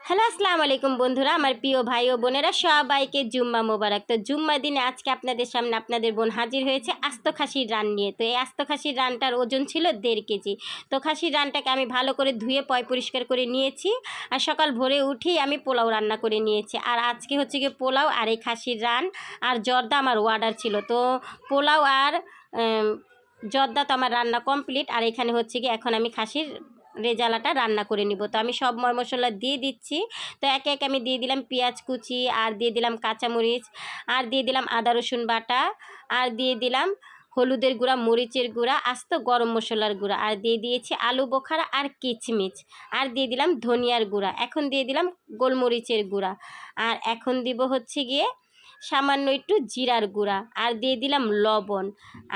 Hello, আসসালামু আলাইকুম বন্ধুরা, আমার প্রিয় ভাই ও বোনেরা সবাইকে জুম্মা মোবারক। তো জুম্মা দিনে আজকে আপনাদের সামনে আপনাদের বোন হাজির হয়েছে আস্ত খাসির রান নিয়ে। তো এই আস্ত খাসির রানটার ওজন ছিল 1.5 কেজি। তো খাসির রানটাকে আমি ভালো করে ধুয়ে পরিষ্কার করে নিয়েছি। আর সকাল ভোরে উঠেই আমি পোলাও রান্না করে নিয়েছি। আর আজকে হচ্ছে গিয়ে পোলাও আর এই খাসির রান আর জর্দা আমার অর্ডার ছিল। তো পোলাও আর জর্দা তো আমার রান্না কমপ্লিট। আর এখানে হচ্ছে গিয়ে এখন আমি খাসির রেজালাটা রান্না করে নিব। তো আমি সব মশলা দিয়ে দিচ্ছি। তো একে একে আমি দিয়ে দিলাম পেঁয়াজ কুচি, আর দিয়ে দিলাম কাঁচামরিচ, আর দিয়ে দিলাম আদা রসুন বাটা, আর দিয়ে দিলাম হলুদের গুঁড়া, মরিচের গুঁড়া, আস্ত গরম মশলার গুঁড়া, আর দিয়ে দিয়েছি আলু বোখারা আর কিচমিচ, আর দিয়ে দিলাম ধনিয়ার গুঁড়া, এখন দিয়ে দিলাম গোলমরিচের গুঁড়া, আর এখন দিব হচ্ছে গিয়ে সামান্য একটু জিরার গুঁড়া, আর দিয়ে দিলাম লবণ,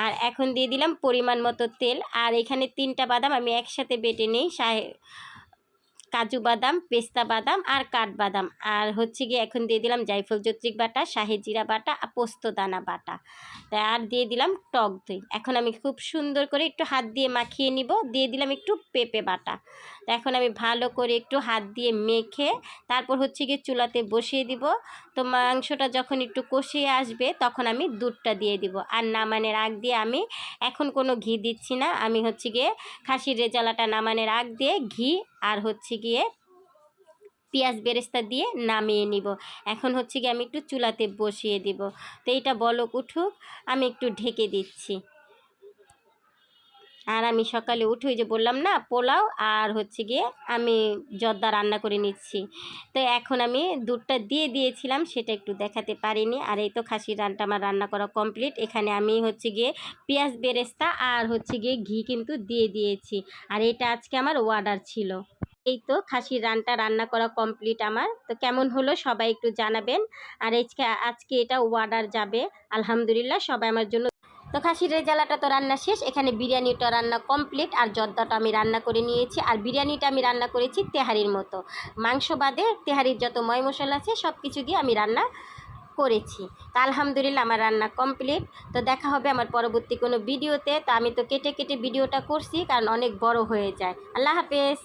আর এখন দিয়ে দিলাম পরিমাণ মতো তেল। আর এখানে 3টা বাদাম আমি একসাথে বেটে নিই, কাজু বাদাম, পেস্তা বাদাম আর কাঠবাদাম, আর হচ্ছে গিয়ে এখন দিয়ে দিলাম জায়ফল জত্রিক বাটা, শাহি জিরা বাটা, পোস্ত দানা বাটা, আর দিয়ে দিলাম টক দই। এখন আমি খুব সুন্দর করে একটু হাত দিয়ে মাখিয়ে নিব। দিয়ে দিলাম একটু পেঁপে বাটা। তো এখন আমি ভালো করে একটু হাত দিয়ে মেখে তারপর হচ্ছে গিয়ে চুলাতে বসিয়ে দিব। তো মাংসটা যখন একটু কষিয়ে আসবে তখন আমি দুধটা দিয়ে দিব। আর নামানোর আগ দিয়ে আমি এখন কোনো ঘি দিচ্ছি না, আমি হচ্ছে গিয়ে খাসির রেজালাটা নামানোর আগ দিয়ে ঘি আর হচ্ছে গিয়ে পেঁয়াজ বেরেস্তা দিয়ে নামিয়ে নিব। এখন হচ্ছে গিয়ে আমি একটু চুলাতে বসিয়ে দিব। তো এইটা বলক উঠুক, আমি একটু ঢেকে দিচ্ছি। আর আমি সকালে উঠে ওই যে বললাম না পোলাও আর হচ্ছে গিয়ে আমি জর্দা রান্না করে নিচ্ছি। তো এখন আমি দুধটা দিয়ে দিয়েছিলাম, সেটা একটু দেখাতে পারিনি। আর এই তো খাসির রানটা আমার রান্না করা কমপ্লিট। এখানে আমি হচ্ছে গিয়ে পেঁয়াজ বেরেস্তা আর হচ্ছে গিয়ে ঘি কিন্তু দিয়ে দিয়েছি। আর এটা আজকে আমার অর্ডার ছিল। এই তো খাসির রানটা রান্না করা কমপ্লিট আমার। তো কেমন হলো সবাই একটু জানাবেন। আর আজকে এটা অর্ডার যাবে আলহামদুলিল্লাহ, সবাই আমার জন্য। তো খাসির রেজালাটা তো রান্না শেষ, এখানে বিরিয়ানিটা রান্না কমপ্লিট, আর জর্দাটা আমি রান্না করে নিয়েছি। আর বিরিয়ানিটা আমি রান্না করেছি তেহারির মতো, মাংস বাদে তেহারির যত ময় মশলা আছে সব কিছু দিয়ে আমি রান্না করেছি। তো আলহামদুলিল্লাহ আমার রান্না কমপ্লিট। তো দেখা হবে আমার পরবর্তী কোনো ভিডিওতে। তো আমি তো কেটে কেটে ভিডিওটা করছি কারণ অনেক বড় হয়ে যায়। আল্লাহ হাফেজ।